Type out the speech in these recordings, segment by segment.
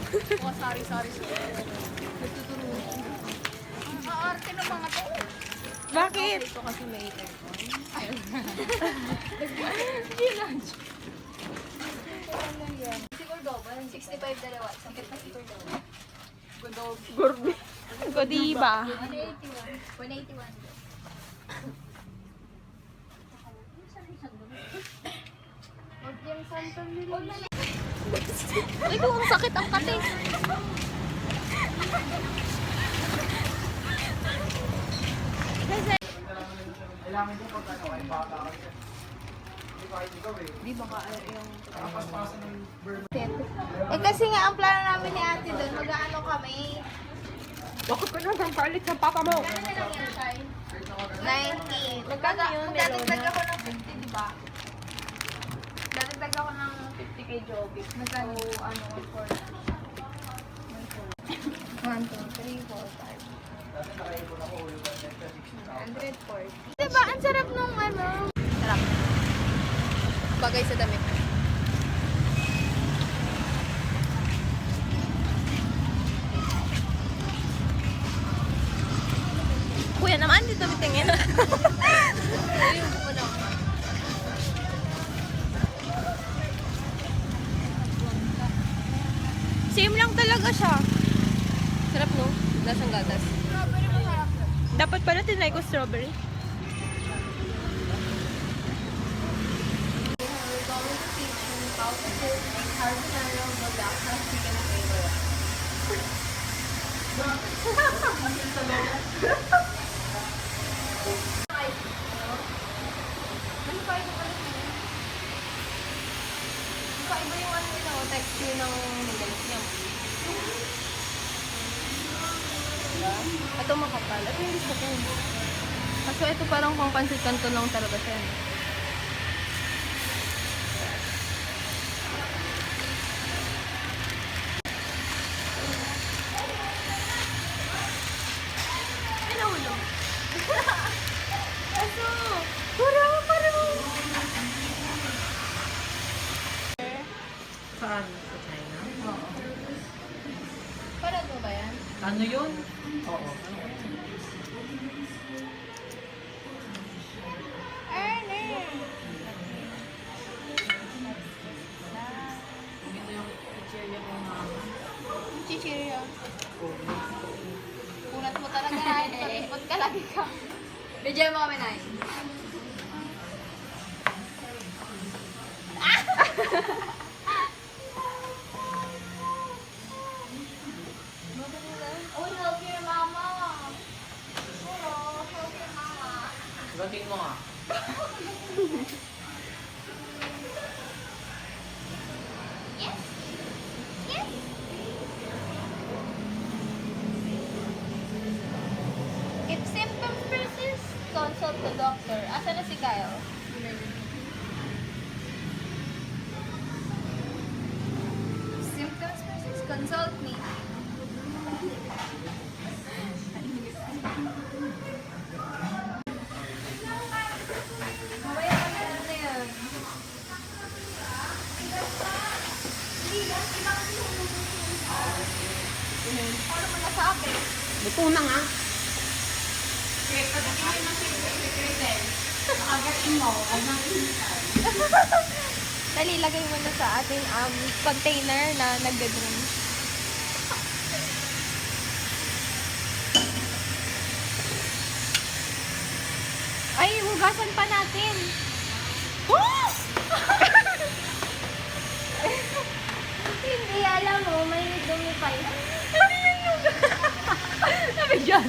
Mga sari-sari store. Nagtuturo. Ang aarte ng mga to. Bakit? Ito kasi may aircon. Siguro double. 65 dalawa. Sakit na siguro double. Gurbi. Godiba. 181. 181. Ay, kung ang sakit ang kate. Kailangan nyo pag ano, ay bata ka siya. Hindi kahit ikaw eh. Di baka yung... Nakapaspasan ng verb. Eh kasi nga ang plano namin ni ate doon, mag-ano kami. Bakit ka nang palit sa papa mo? Kano na lang yan, Shai? 90. Magkano yun, Magdadagdag ako ng 50, di ba? Dadagdag ako ng 50 kay Joby. Magkano? Ano, 1, 2, 3, 4, 5. Dati nakaipon ako ulo ko ng 60,000. 140. Diba? Ang sarap nung ano. Sarap. Bagay sa damit. Kuya naman, dito mitingin. Yung buko lang. Same lang talaga siya. Sarap no? Lasang gatas. Strawberry masarap. Dapat pala tinry ko strawberry. We're going to teach you how to cook and carbonara mozzarella chicken flavor. Kakaiba yung ano nila, texture ng noodles niya. Ito makapal. Ito yung gusto ko. Kaso ito parang pang pansit kanto lang talaga siya. Ay, nahulog. Aso! Parang! Saan? Sa China? Oo. Parang mo ba yan? Ano yun? Oo. Ito yung chichirya ko na Chichirya. Kunat mo talaga na. Ikot ka lagi ka. Bidyan mo kami, Nay. Oh, help your mama. Oh, help your mama. gating mo nga. Yes. Yes. If symptoms persist, consult the doctor. Asa na si Kyle? Symptoms persist, consult me. Mamaya kami ano na yun. Ano mo na sa akin? Luto na nga. Dali, lagay mo na sa ating container na nagdadrum. Ay, hugasan pa natin. Hindi, alam mo, may dumi pa yun. Sabi dyan.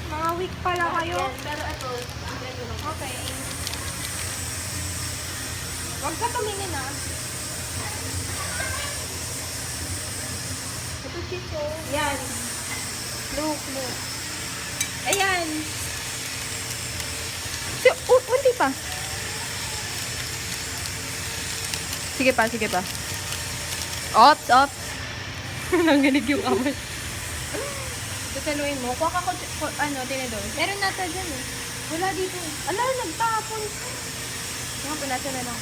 Mga week pala kayo. Yes, pero ito, Okay. Huwag ka tumingin ah. ito chicho. Yan. Look. Ayan. Unti pa. Sige pa. Ops. Nanginig yung kamay. Sasaluin mo. Kuha ka tinidor. Meron nata dyan eh. Wala dito. Ala, nagtapon. Yung pinasa na lang.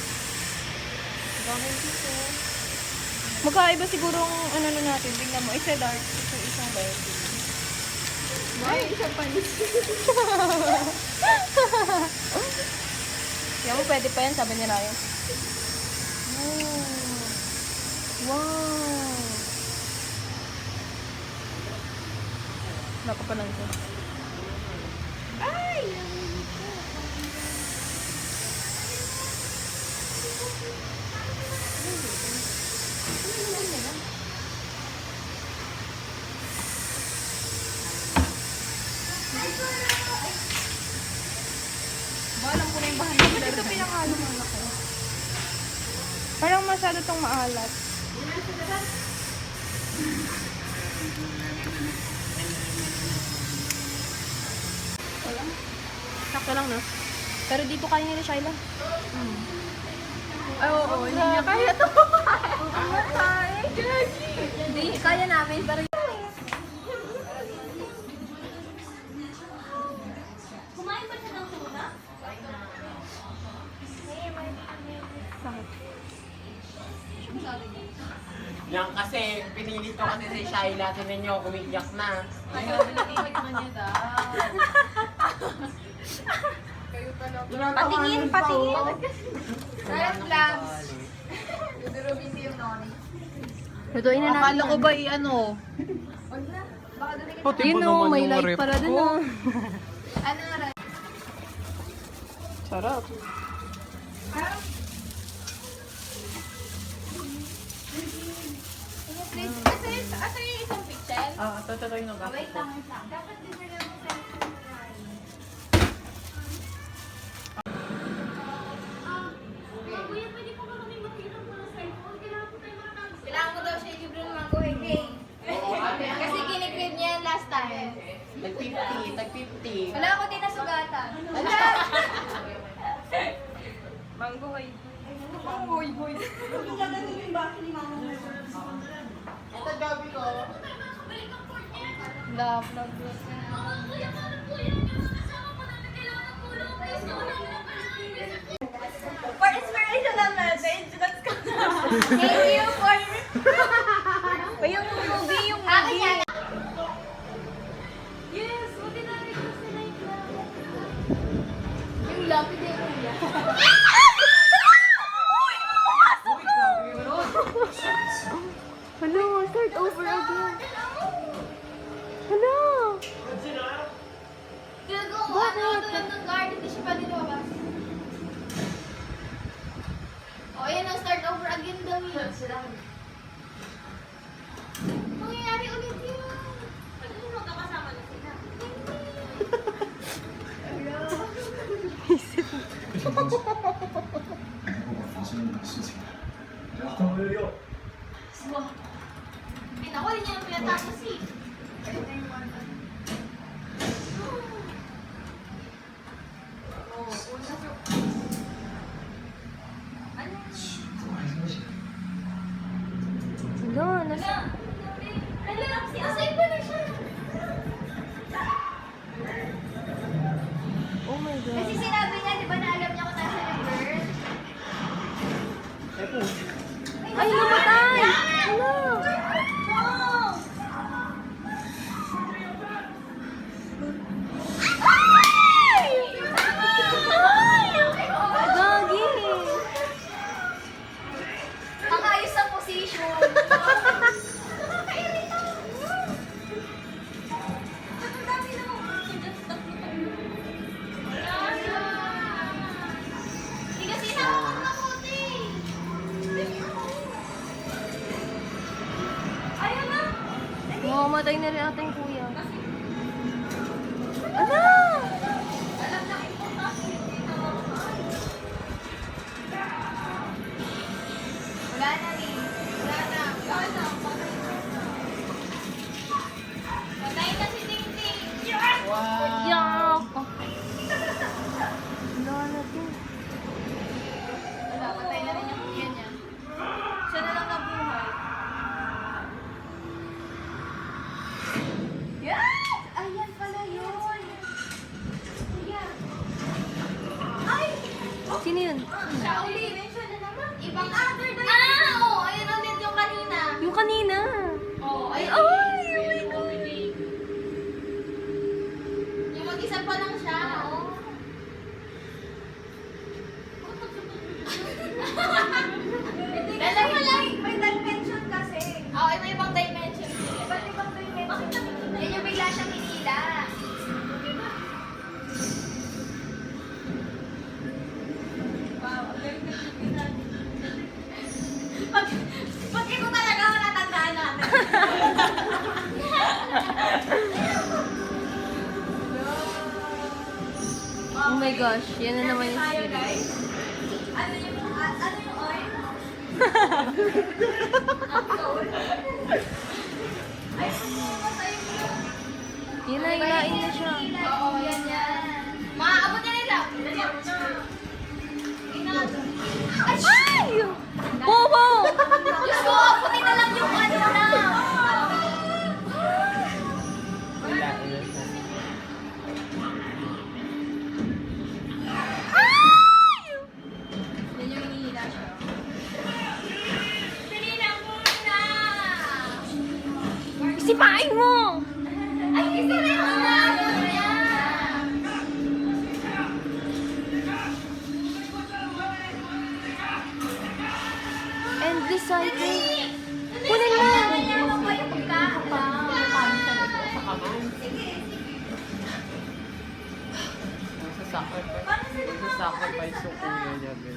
Bakit dito? Magkaiba siguro ang ano na natin. Tingnan mo, isa dark, isang light. Ay, isang panis. Yan mo, pwede pa yan, sabi ni Ryan. Wow! Naka pa lang ito. Ay! Alam ko na yung bahan ng Ito pinakalo mo laki. Parang masyado tong maalat. Sakto lang, no? Pero dito kaya nila, Shyla. Ay, oo, hindi niya kaya to. Hindi, kaya namin, pero kumain ba siya ng tuna? Sakit. Yan kasi, pinilit ko kasi si Shyla. Tinan nyo, umiiyak na. Patingin, patingin. Sarap vlogs. Dudurugin ko yung noni. Lutuin na natin. Akala ko ba i-ano? Huwag na. Baka doon kita. Pati Yun o, may light para dun o. Ano nga rin? Sarap. Asa yung isang pixel? Ah, ito yung nag Wait lang, wait lang. Dapat din na lang sa kailangan ko daw siya i-libre ng mango hey. Kasi kinikrib niya yan last time. Tag-50. Wala ako din nasugatan. Mango ay. Ito, gabi ko. Love. For inspirational message, let's go. Thank you for... Yung movie, yung Akin movie. yan. Yes, buti na rin ko sila yung Yung lapid eh, kuya. Hello, start over again. Hello. Ginagawa ano lang ng guard, hindi siya pwede lumabas. O, ayan na, start over again daw yun. Mangyayari ulit yun. Ano yung magkakasama na sila? Ay, naku, hindi niya lang pinatapos eh. Hello, nasa... Asay pa na siya. Oh my God. Kasi sinabi niya, di ba na alam niya kung nasa yung bird? Ay, namatay! Hello! Wow! Gagi! Nakayos sa position. Hindi kasi nakakot na puti. Ayaw na. Mamamatay na rin ata yung kuya. Ano? Alam na importante hindi na makakaan. Wala na ni. Wala na. Wala na. Patay na si Tingting. Yes! Yak! Wala na din. Wala, patay na rin yung kuya niya. Siya na lang nabuhay. Sino yun? Siya ulit. Ibang other day. Ah, oo. Ayun ulit yung kanina. Yung kanina. Oo, ayun. Ay, Yung mag-isa pa lang siya. Oo. Dalawa lang. May dimension kasi. Oo, iba-ibang dimension. Iba't-ibang dimension. Yan yung bigla siyang hinila. Pag ito talaga ako natandaan natin. oh my gosh, yan na naman yung Tayo spirit. guys. Ano yung oil? Ay, matay mo. Yun na, ilain na siya. Oo, yan yan. Maaabot niya nila. Ay! Bobo! Diyos ko, abutin na lang yung ano na. Yan yung hinihila siya. Dali na muna. Isipain mo! Ay, kasi rin muna. Endless cycle. Kunin mo! Sacrifice yung kuya niya, be.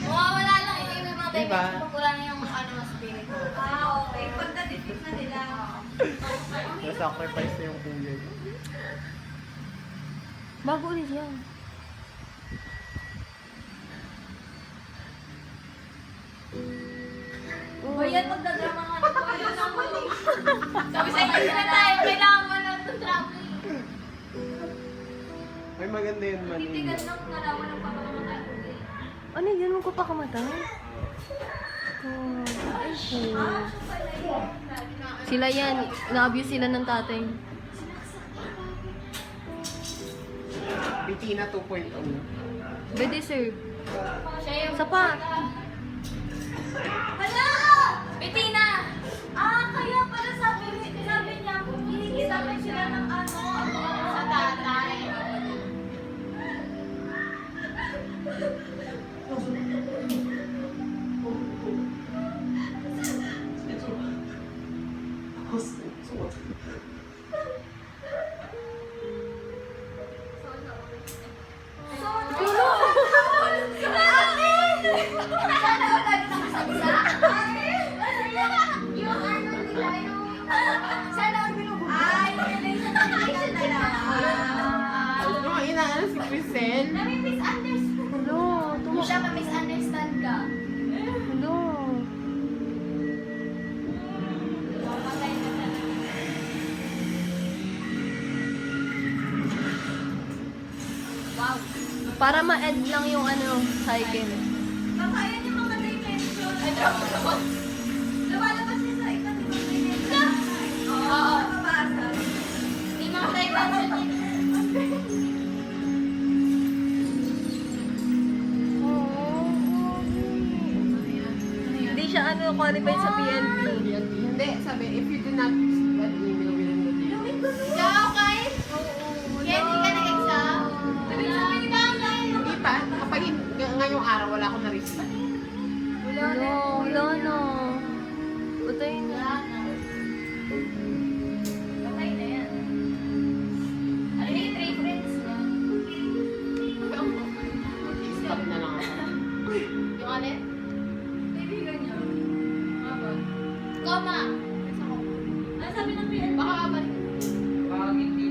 Mawawala lang yung ibang mga Diba? dimension pag wala na yung ano na spirit. Ah, okay. Pag na-defeat na nila. Sacrifice na yung kuya niya. Bago ulit yan. Bayan, magdadrama nga na po. Sabi sa inyo na tayo, kailangan mo lang itong drama. Ay, maganda yun, man. Titigan lang nalaman ng pamamamatay. Ano yun? Huwag ko pa kamatay? Oh, ay, sila yan. Na-abuse sila ng tatay. Bitina 2.0. They deserve. Siya yung... Isa pa. Hala! Bettina! Ah, kaya pala sabi niya, hihingi sa akin sila ng ano, sa tatay. Sana wala na nakasagsa. Yung ano nila, yung... Sana ang binubuhay. Ay, relation nila. Ano, inaano si Crisel? Nami-misunderstand. Hello. Hindi siya ma-misunderstand ka. Hello. Mamatay na talaga. Wow. Para ma-end lang yung ano, cycle. Kakayan yung mga dimension. Ay, drama naman. Lumalabas niya sa iba't ibang dimension. Oo. Mababasag. May mga dimension din. Hindi siya ano, qualified sa PLP. Hindi, sabi, if you do not that email within the day. Ikaw, Kai? Kaya hindi ka nag-exam? Sabi ni Mama. Hindi pa, kapag ngayong araw wala akong na-receive. Wala na. Patay na. Patay na yan. Ano yung three friends niya? Stop na lang ako. Yung alin? Kaibigan niya. Koma. Ano sabi ng PL? Baka abalik. Pag hindi